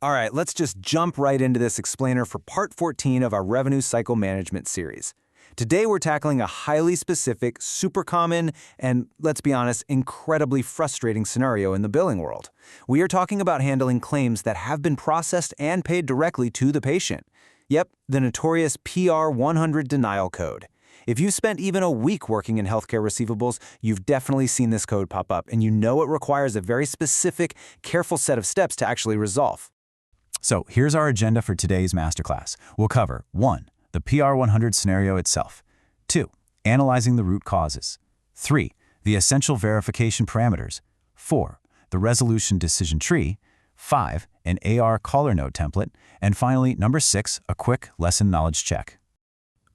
All right, let's just jump right into this explainer for part 14 of our revenue cycle management series. Today we're tackling a highly specific, super common, and let's be honest, incredibly frustrating scenario in the billing world. We are talking about handling claims that have been processed and paid directly to the patient. Yep, the notorious PR100 denial code. If you've spent even a week working in healthcare receivables, you've definitely seen this code pop up, and you know it requires a very specific, careful set of steps to actually resolve. So here's our agenda for today's masterclass. We'll cover 1. The PR100 scenario itself. 2. Analyzing the root causes. 3. The essential verification parameters. 4. The resolution decision tree. 5. An AR caller note template. And finally, number 6, a quick lesson knowledge check.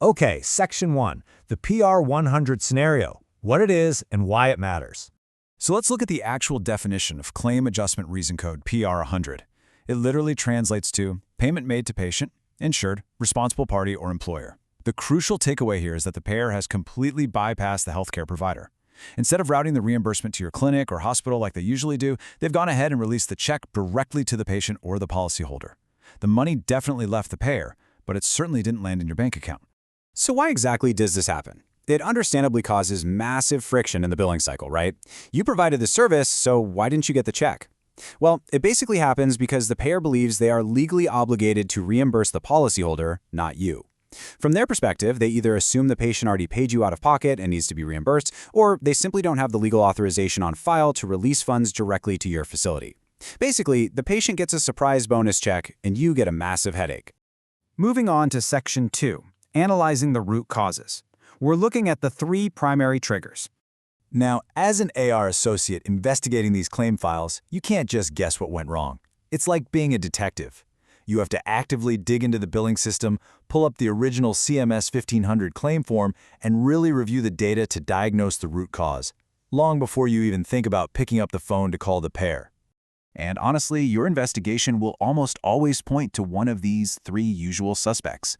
Okay, Section 1, the PR100 scenario, what it is and why it matters. So let's look at the actual definition of Claim Adjustment Reason Code PR100. It literally translates to payment made to patient, insured, responsible party, or employer. The crucial takeaway here is that the payer has completely bypassed the healthcare provider. Instead of routing the reimbursement to your clinic or hospital like they usually do, they've gone ahead and released the check directly to the patient or the policyholder. The money definitely left the payer, but it certainly didn't land in your bank account. So why exactly does this happen? It understandably causes massive friction in the billing cycle, right? You provided the service, so why didn't you get the check? Well, it basically happens because the payer believes they are legally obligated to reimburse the policyholder, not you. From their perspective, they either assume the patient already paid you out of pocket and needs to be reimbursed, or they simply don't have the legal authorization on file to release funds directly to your facility. Basically, the patient gets a surprise bonus check and you get a massive headache. Moving on to Section 2, analyzing the root causes. We're looking at the 3 primary triggers. Now, as an AR associate investigating these claim files, you can't just guess what went wrong. It's like being a detective. You have to actively dig into the billing system, pull up the original CMS 1500 claim form, and really review the data to diagnose the root cause, long before you even think about picking up the phone to call the payer. And honestly, your investigation will almost always point to one of these 3 usual suspects.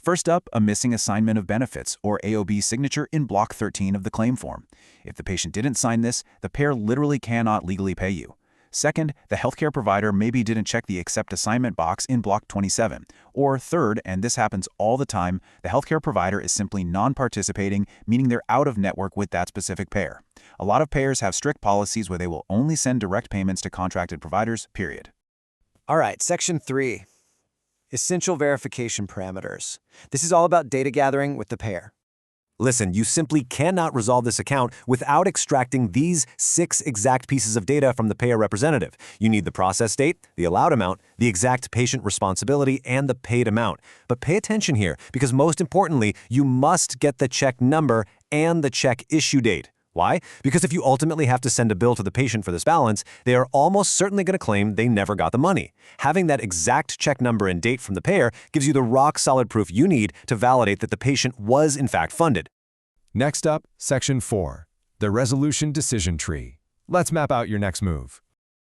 First up, a missing assignment of benefits, or AOB signature in Block 13 of the claim form. If the patient didn't sign this, the payer literally cannot legally pay you. Second, the healthcare provider maybe didn't check the Accept Assignment box in Block 27. Or third, and this happens all the time, the healthcare provider is simply non-participating, meaning they're out of network with that specific payer. A lot of payers have strict policies where they will only send direct payments to contracted providers, period. All right, Section 3. Essential verification parameters. This is all about data gathering with the payer. Listen, you simply cannot resolve this account without extracting these 6 exact pieces of data from the payer representative. You need the process date, the allowed amount, the exact patient responsibility, and the paid amount. But pay attention here, because most importantly, you must get the check number and the check issue date. Why? Because if you ultimately have to send a bill to the patient for this balance, they are almost certainly going to claim they never got the money. Having that exact check number and date from the payer gives you the rock-solid proof you need to validate that the patient was in fact funded. Next up, Section 4, the resolution decision tree. Let's map out your next move.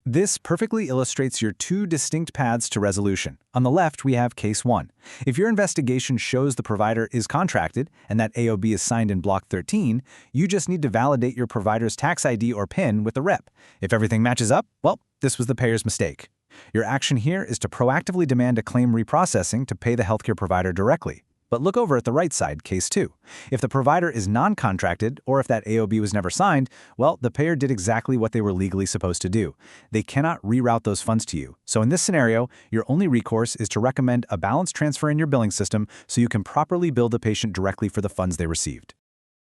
This perfectly illustrates your 2 distinct paths to resolution. On the left, we have Case 1. If your investigation shows the provider is contracted and that AOB is signed in Block 13, you just need to validate your provider's tax ID or PIN with the rep. If everything matches up, well, this was the payer's mistake. Your action here is to proactively demand a claim reprocessing to pay the healthcare provider directly. But look over at the right side, Case 2. If the provider is non-contracted, or if that AOB was never signed, well, the payer did exactly what they were legally supposed to do. They cannot reroute those funds to you. So in this scenario, your only recourse is to recommend a balance transfer in your billing system so you can properly bill the patient directly for the funds they received.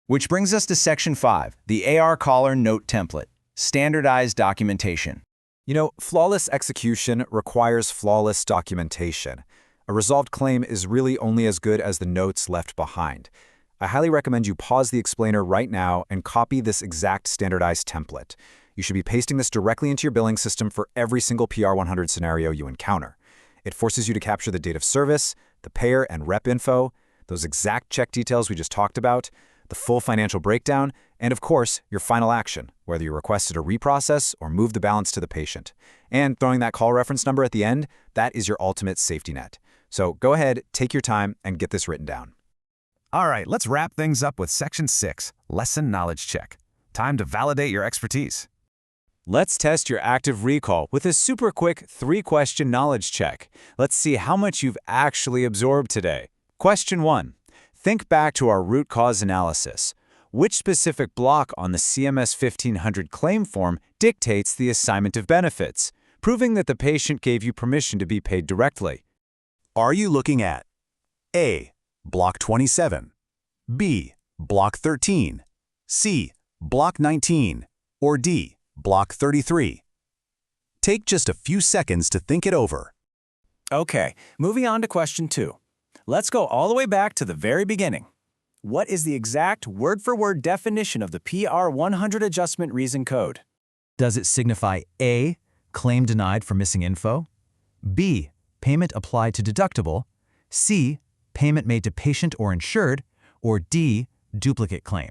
Which brings us to Section 5, the AR caller note template, standardized documentation. You know, flawless execution requires flawless documentation. A resolved claim is really only as good as the notes left behind. I highly recommend you pause the explainer right now and copy this exact standardized template. You should be pasting this directly into your billing system for every single PR100 scenario you encounter. It forces you to capture the date of service, the payer and rep info, those exact check details we just talked about, the full financial breakdown, and of course, your final action, whether you requested a reprocess or move the balance to the patient. And throwing that call reference number at the end, that is your ultimate safety net. So go ahead, take your time, and get this written down. All right, let's wrap things up with Section 6, lesson knowledge check. Time to validate your expertise. Let's test your active recall with a super quick 3-question knowledge check. Let's see how much you've actually absorbed today. Question 1. Think back to our root cause analysis. Which specific block on the CMS 1500 claim form dictates the assignment of benefits, proving that the patient gave you permission to be paid directly? Are you looking at A. Block 27, B. Block 13, C. Block 19, or D. Block 33? Take just a few seconds to think it over. Okay, moving on to question 2. Let's go all the way back to the very beginning. What is the exact word-for-word definition of the PR100 adjustment reason code? Does it signify A, claim denied for missing info, B, payment applied to deductible, C, payment made to patient or insured, or D, duplicate claim?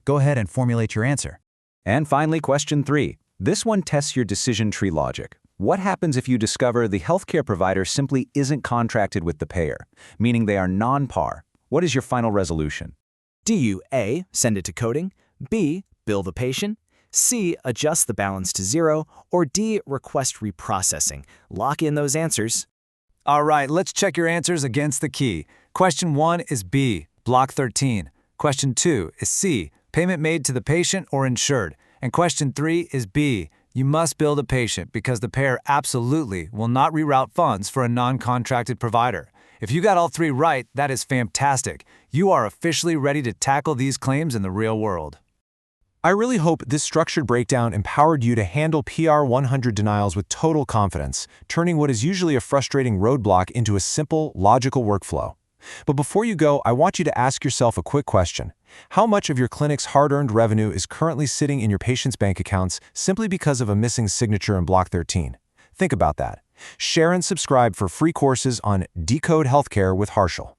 Go ahead and formulate your answer. And finally, question 3. This one tests your decision tree logic. What happens if you discover the healthcare provider simply isn't contracted with the payer, meaning they are non-par? What is your final resolution? Do you A, send it to coding, B, bill the patient, C, adjust the balance to 0, or D, request reprocessing? Lock in those answers. All right, let's check your answers against the key. Question 1 is B, block 13. Question 2 is C, payment made to the patient or insured. And question 3 is B, you must bill the patient because the payer absolutely will not reroute funds for a non-contracted provider. If you got all 3 right, that is fantastic. You are officially ready to tackle these claims in the real world. I really hope this structured breakdown empowered you to handle PR100 denials with total confidence, turning what is usually a frustrating roadblock into a simple, logical workflow. But before you go, I want you to ask yourself a quick question. How much of your clinic's hard-earned revenue is currently sitting in your patient's bank accounts simply because of a missing signature in Block 13? Think about that. Share and subscribe for free courses on Decode Healthcare with Harshal.